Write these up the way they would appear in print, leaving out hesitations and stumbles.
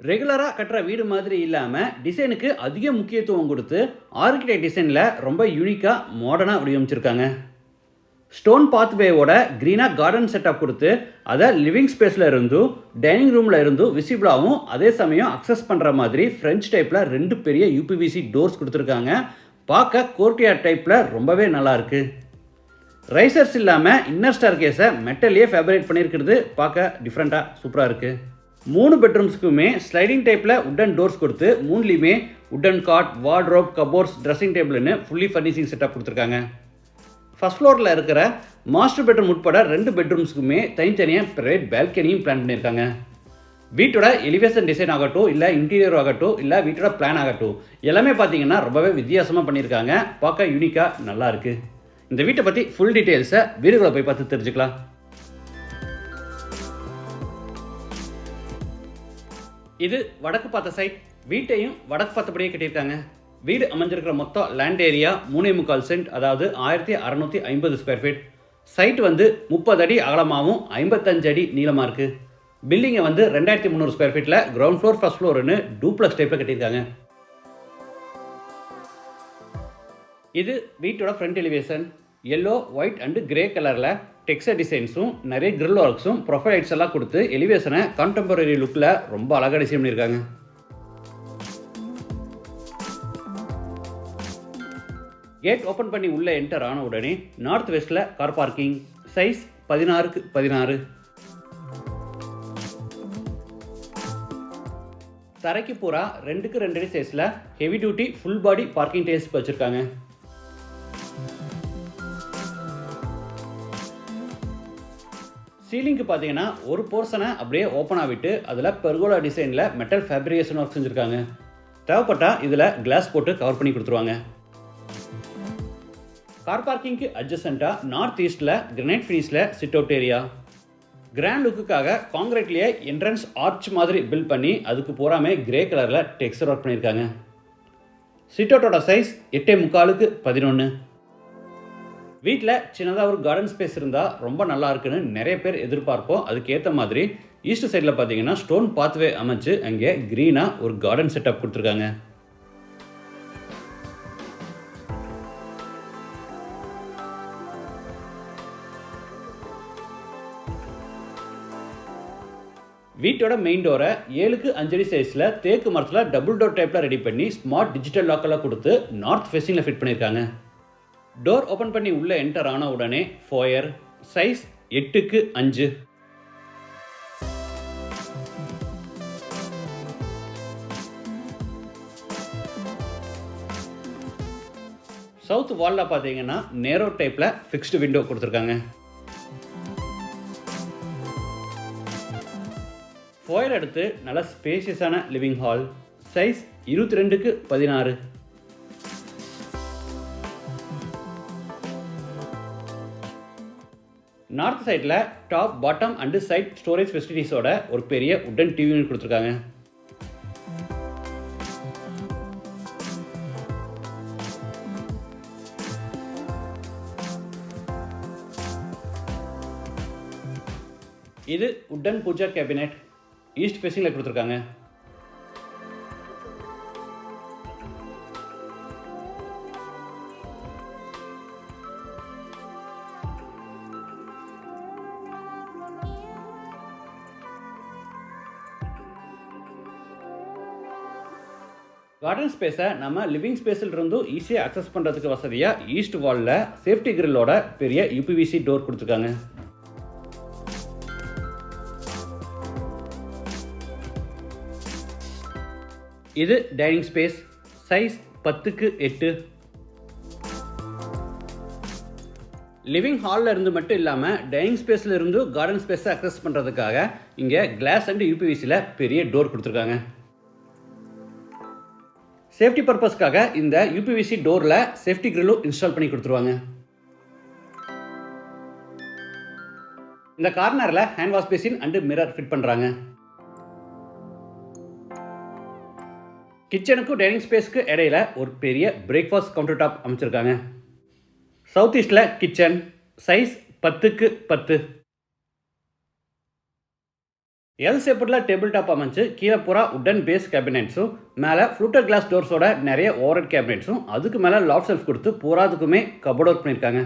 ரெகுலரா கட்டுற வீடு மாதிரி இல்லாம, டிசைனுக்கு அதிக முக்கியத்துவம் குடுத்து, ஆர்க்கிடெக்ட் டிசைன்ல ரொம்ப யூனிக்கா, மாடர்னா வடிவமைச்சிருக்காங்க. ஸ்டோன் பாத்வேவோட கிரீனா கார்டன் செட்டப் குடுத்து, அத லிவிங் ஸ்பேஸ்ல இருந்தும், டைனிங் ரூம்ல இருந்தும் விசிபிளாவும், அதே சமயம் அக்சஸ் பண்ற மாதிரி பிரெஞ்ச் டைப்ல 2 பெரிய யுபிவிசி டோர்ஸ் குடுத்திருக்காங்க. பார்க்க கோர்ட்யார்ட் டைப்ல ரொம்பவே நல்லா இருக்கு. ரைசர்ஸ் இல்லாம இன்னர் ஸ்டேர்கேஸை மெட்டல்லையே ஃபேப்ரிகேட் பண்ணியிருக்கிறது பார்க்க டிஃப்ரெண்ட்டா சூப்பரா இருக்கு. 3 பெட்ரூம்ஸ்க்குமே ஸ்லைடிங் டைப்ல உட்டன் டோர்ஸ் கொடுத்து 3லையுமே wooden cot, wardrobe, cupboards, dressing டேபிள்னு ஃபுல்லி ஃபர்னிஷிங் செட்டப் கொடுத்துருக்காங்க. ஃபர்ஸ்ட் ஃப்ளோரில் இருக்கிற மாஸ்டர் பெட்ரூம் உட்பட 2 பெட்ரூம்ஸ்க்குமே தனித்தனியாக பிரைவேட் பால்கனியும் பிளான் பண்ணியிருக்காங்க. வீட்டோட எலிவேஷன் டிசைன் ஆகட்டும், இல்லை இன்டீரியர் ஆகட்டும், இல்லை வீட்டோட பிளான் ஆகட்டும், எல்லாமே பார்த்தீங்கன்னா ரொம்பவே வித்தியாசமாக பண்ணியிருக்காங்க. பார்க்க யூனிக்காக நல்லா இருக்கு. இந்த வீட்டை பற்றி ஃபுல் டீட்டெயில்ஸை வீடுகளை போய் பார்த்து தெரிஞ்சுக்கலாம். இது வடக்கு பார்த்த சைட். வீட்டையும் வடக்கு பார்த்தபடியே கட்டியிருக்காங்க. வீடு அமைஞ்சிருக்கிற மொத்தம் லேண்ட் ஏரியா 3.25 சென்ட், அதாவது 1650 ஸ்கொயர் ஃபீட். சைட் வந்து 30 அடி அகலமாகவும் 55 அடி நீளமாக இருக்கு. பில்டிங்கை வந்து 2300 ஸ்கொயர் ஃபீட்டில் கிரவுண்ட் ஃப்ளோர் ஃபர்ஸ்ட் ஃப்ளோர்னு டூப்ளக்ஸ் டைப்பில் கட்டியிருக்காங்க. இது வீட்டோட front elevation. Yellow, white and grey கலரில் டெக்ஸ்டர் டிசைன்ஸும் நிறைய கிரில் ஒர்க்ஸும் ப்ரொஃபைல் லைட்ஸ் எல்லாம் கொடுத்து எலிவேஷனை கான்டெம்பரரி லுக்கில் ரொம்ப அழகாக டிசைன் பண்ணியிருக்காங்க. கேட் ஓப்பன் பண்ணி உள்ளே என்டர் ஆன உடனே நார்த் வெஸ்ட்டில் கார் பார்க்கிங். சைஸ் 16க்கு 16. தரைக்கு பூரா 2க்கு 2 அடி சைஸில் heavy duty full body parking tiles வச்சுருக்காங்க. சீலிங்க்கு பார்த்தீங்கன்னா ஒரு போர்ஷனை அப்படியே ஓப்பனாக விட்டு அதில் பெர்கோலா டிசைனில் மெட்டல் ஃபேப்ரிகேஷன் ஒர்க் செஞ்சுருக்காங்க. தேவைப்பட்டால் இதில் கிளாஸ் போட்டு கவர் பண்ணி கொடுத்துருவாங்க. கார் பார்க்கிங்க்கு அட்ஜசண்ட்டாக நார்த் ஈஸ்ட்டில் கிரனைட் ஃபினிஷில் சிட் அவுட் ஏரியா. கிராண்ட் லுக்குக்காக காங்கிரீட்லேயே என்ட்ரன்ஸ் ஆர்ச் மாதிரி பில்ட் பண்ணி அதுக்கு பூராமே கிரே கலரில் டெக்ஸ்டர் ஒர்க் பண்ணியிருக்காங்க. சிட் அவுட்டோட சைஸ் 8.75க்கு 11. வீட்டில் சின்னதாக ஒரு கார்டன் ஸ்பேஸ் இருந்தால் ரொம்ப நல்லா இருக்குன்னு நிறைய பேர் எதிர்பார்ப்போம். அதுக்கு ஏற்ற மாதிரி ஈஸ்ட் சைடில் பார்த்தீங்கன்னா ஸ்டோன் பாத்வே அமைச்சு அங்கே க்ரீனாக ஒரு கார்டன் செட்டப் கொடுத்துருக்காங்க. வீட்டோட மெயின் டோரை 7க்கு 5 அடி சைஸில் தேக்கு மரத்தில் டபுள் டோர் டைப்பில் ரெடி பண்ணி ஸ்மார்ட் டிஜிட்டல் லாக்கெல்லாம் கொடுத்து நார்த் ஃபேஸிங்கில் ஃபிட் பண்ணியிருக்காங்க. டோர் ஓப்பன் பண்ணி உள்ளே என்டர் ஆன உடனே ஃபோயர். சைஸ் 8க்கு 5. சவுத் வாலில் பார்த்தீங்கன்னா நேரோ டைப்பில் ஃபிக்ஸ்டு விண்டோ கொடுத்துருக்காங்க. ஃபோயர் எடுத்து நல்ல ஸ்பேஷியஸான லிவிங் ஹால். சைஸ் 22க்கு 16. நார்த் சைடில் top, bottom and side storage ஃபெசிலிட்டிஸோட ஒரு பெரிய உட்டன் டிவி யூனிட் கொடுத்துருக்காங்க. இது உட்டன் பூஜா கேபினெட் ஈஸ்ட் ஃபேஸிங்கில் கொடுத்துருக்காங்க. கார்டன் ஸ்பேஸை நம்ம லிவிங் ஸ்பேஸில் இருந்தும் ஈஸியாக அக்சஸ் பண்ணுறதுக்கு வசதியாக ஈஸ்ட் வாலில் சேஃப்டி கிரில்லோட பெரிய யூபிவிசி டோர் கொடுத்துருக்காங்க. இது டைனிங் ஸ்பேஸ். சைஸ் 10க்கு 8. லிவிங் ஹாலில் இருந்து மட்டும் இல்லாமல் டைனிங் ஸ்பேஸில் இருந்து கார்டன் ஸ்பேஸை அக்சஸ் பண்ணுறதுக்காக இங்கே கிளாஸ் அண்ட் யூபிவிசியில் பெரிய டோர் கொடுத்துருக்காங்க. சேஃப்டி பர்பஸ்க்காக இந்த யூபிவிசி டோரில் சேஃப்டி கிரில்லும் இன்ஸ்டால் பண்ணி கொடுத்துருவாங்க. இந்த கார்னரில் hand wash basin and mirror fit பண்ணுறாங்க. கிச்சனுக்கும் டைனிங் ஸ்பேஸ்க்கு இடையில ஒரு பெரிய பிரேக்ஃபாஸ்ட் கவுண்டர் டாப் அமைச்சிருக்காங்க. சவுத் ஈஸ்டில் கிச்சன். சைஸ் 10க்கு 10. எல் ஷேப்ல டேபிள் டாப் அமைச்சு கீழே பூரா உட்டன் பேஸ் கேபினெட்ஸும் மேலே ஃப்ளூட்டர் கிளாஸ் டோர்ஸோட நிறைய ஓவர்ஹெட் கேபினெட்ஸும் அதுக்கு மேலே லாஃப்ட் ஷெல்ஃப் கொடுத்து பூராதுக்குமே கபோர்ட் ஒர்க் பண்ணியிருக்காங்க.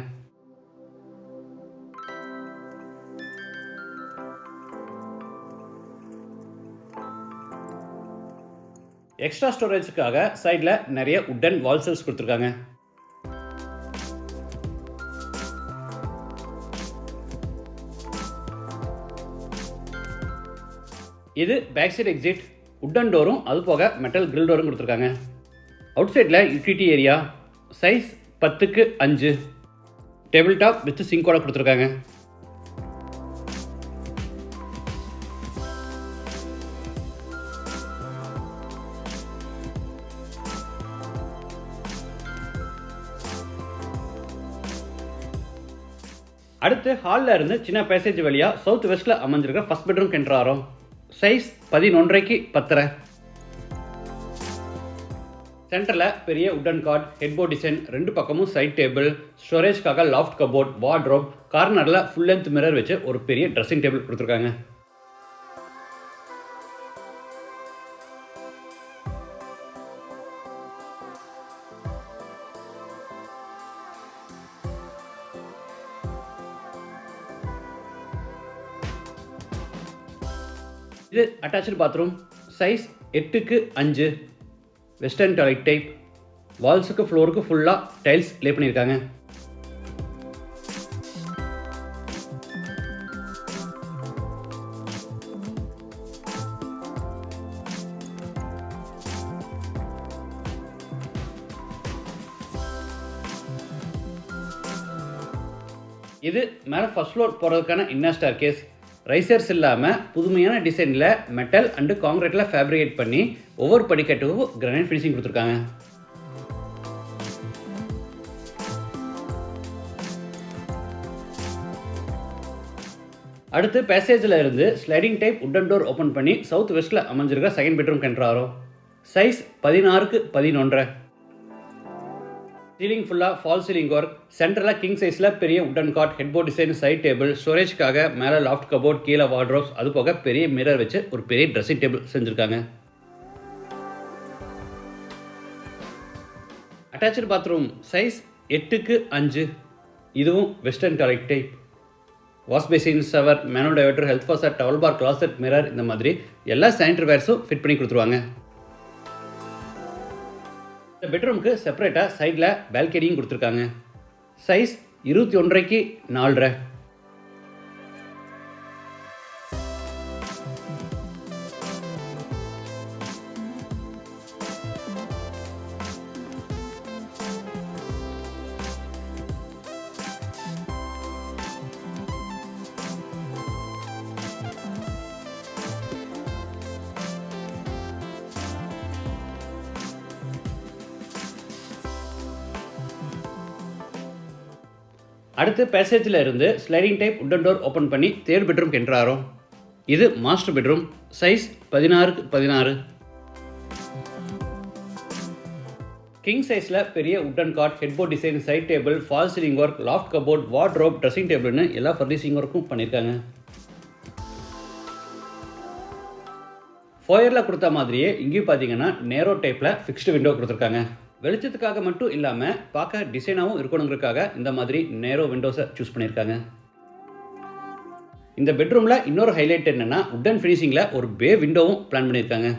எக்ஸ்ட்ரா ஸ்டோரேஜுக்காக சைடில் நிறைய உட்டன் வால் ஷெல்ஃப்ஸ் கொடுத்துருக்காங்க. இது பேக் சைடு எக்ஸிட், உட்டன் டோரும் அது போக மெட்டல் கிரில் டோரும் கொடுத்துருக்காங்க. அவுட் சைடில் utility area size 10x5 table top with சிங்கோட கொடுத்துருக்காங்க. அடுத்து ஹாலில் இருந்து சின்ன பேசேஜ் வழியாக சவுத் வெஸ்ட்டில் அமைஞ்சிருக்க ஃபர்ஸ்ட் பெட்ரூம் கென்ட்ராரோம். Size 11x10. சென்டரில் பெரிய உட்டன் கார்ட், ஹெட்போர்ட் டிசைன், 2 பக்கமும் சைட் டேபிள், ஸ்டோரேஜ்க்காக லாஃப்ட் கபோர்ட், வார்ட்ரோப், கார்னரில் ஃபுல் லென்த் மிரர் வச்சு ஒரு பெரிய ட்ரெஸ்ஸிங் டேபிள் கொடுத்துருக்காங்க. இது attach bathroom. Size 8x5 western toilet type. வால்ஸுக்கு ஃப்ளோருக்கு ஃபுல்லாக டைல்ஸ் லே பண்ணியிருக்காங்க. இது மேலே ஃபர்ஸ்ட் ஃப்ளோர் போகிறதுக்கான இன்னர் ஸ்டார் கேஸ். ரைசர்ஸ் இல்லாமல் புதுமையான டிசைனில் மெட்டல் அண்டு காங்கிரீட்டில் ஃபேப்ரிகேட் பண்ணி ஒவ்வொரு படிக்கட்டுக்கும் கிரானைட் ஃபினிஷிங் கொடுத்துருக்காங்க. அடுத்து பேசேஜில் இருந்து sliding type wooden door open பண்ணி சவுத் வெஸ்ட்டில் அமைஞ்சிருக்க செகண்ட் பெட்ரூம் கென்ட்ராரோம். Size 16x11. சீலிங் ஃபுல்லாக ஃபால் சீலிங் ஒர்க். சென்டரில் கிங் சைஸில் பெரிய wooden cot, headboard design, side table, ஸ்டோரேஜ்க்காக மேலே லாஃப்ட் கபோர்ட், கீழே வார்ட்ரோப்ஸ், அது போக பெரிய மிரர் வச்சு ஒரு பெரிய ட்ரெஸ்ஸிங் டேபிள் செஞ்சுருக்காங்க. Attach bathroom. Size 8x5. இதுவும் western toilet type. Wash basin, shower, manual diverter, health faucet, towel bar, closet, mirror, இந்த மாதிரி எல்லா சானிட்டரி வேர்ஸும் ஃபிட் பண்ணி கொடுத்துருவாங்க. இந்த பெட்ரூமுக்கு செப்பரேட்டாக சைடில் பால்கனியும் கொடுத்துருக்காங்க. Size 21x4. அடுத்து பேசேஜில் இருந்து sliding type wooden door open பண்ணி தேர்ட் பெட்ரூம் கென்ட்ராரோம். இது master bedroom. Size 16x16. King சைஸில் பெரிய wooden cot, headboard design, side table, false ceiling work, loft cupboard, wardrobe, dressing டேபிள்னு எல்லா ஃபர்னிஷிங் ஒர்க்கும் பண்ணியிருக்காங்க. ஃபோயரில் கொடுத்த மாதிரியே இங்கேயும் பார்த்தீங்கன்னா நேரோ டைப்பில் ஃபிக்ஸ்டு விண்டோ கொடுத்துருக்காங்க. வெளிச்சத்துக்காக மட்டும் இல்லாமல் பார்க்க டிசைனாகவும் இருக்கணுங்கிறதுக்காக இந்த மாதிரி நேரோ விண்டோஸை சூஸ் பண்ணியிருக்காங்க. இந்த பெட்ரூமில் இன்னொரு ஹைலைட் என்னென்னா உட்டன் ஃபினிஷிங்கில் ஒரு பே விண்டோவும் பிளான் பண்ணியிருக்காங்க.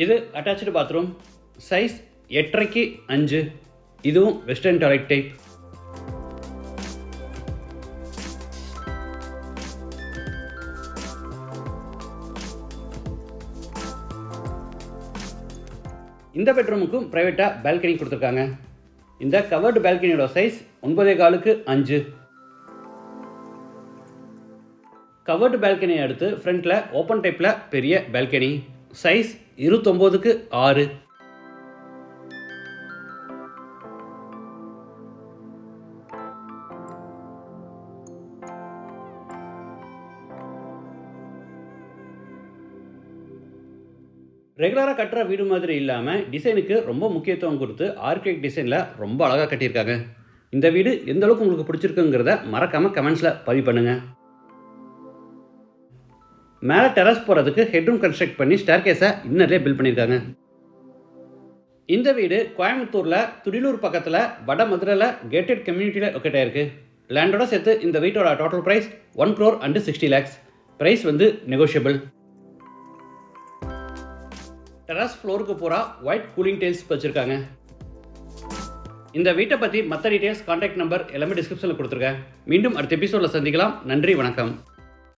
இது அட்டாச்சு பாத்ரூம். Size 8x5. இதுவும் வெஸ்டர்ன் டாய்லெட் டைப். இந்த பெட்ரூமுக்கும் ப்ரைவேட்டாக பால்கனி கொடுத்துருக்காங்க. இந்த கவர்டு பால்கனியோட சைஸ் 9.4x5. கவர்டு பால்கனியை அடுத்து ஃப்ரண்ட்டில் ஓப்பன் டைப்பில் பெரிய பால்கனி. Size 29x6. ரெகுலராக கட்டுற வீடு மாதிரி இல்லாமல் டிசைனுக்கு ரொம்ப முக்கியத்துவம் கொடுத்து ஆர்கிடெக்ட் டிசைனில் ரொம்ப அழகாக கட்டியிருக்காங்க. இந்த வீடு எந்த அளவுக்கு உங்களுக்கு பிடிச்சிருக்குங்கிறத மறக்காமல் கமெண்ட்ஸில் பதிவு பண்ணுங்கள். மேலே டெரஸ் போகிறதுக்கு ஹெட்ரூம் கன்ஸ்ட்ரக்ட் பண்ணி ஸ்டேர்கேஸை இன்னர்லேயே பில்ட் பண்ணியிருக்காங்க. இந்த வீடு கோயம்புத்தூரில் துடிலூர் பக்கத்தில் வடமதுரையில் கேட்டட் கம்யூனிட்டியில் லொக்கேட் ஆயிருக்கு. லேண்டோட சேர்த்து இந்த வீட்டோட total price 1 crore and 60 lakhs. Price negotiable. Terrace ஃப்ளோருக்கு பூரா ஒயிட் கூலிங் டைல்ஸ் வச்சுருக்காங்க. இந்த வீட்டை பற்றி மற்ற டீட்டெயில்ஸ், கான்டாக்ட் நம்பர் எல்லாமே டிஸ்கிரிப்ஷனில் கொடுத்துருக்கேன். மீண்டும் அடுத்த எபிசோடில் சந்திக்கலாம். நன்றி, வணக்கம்.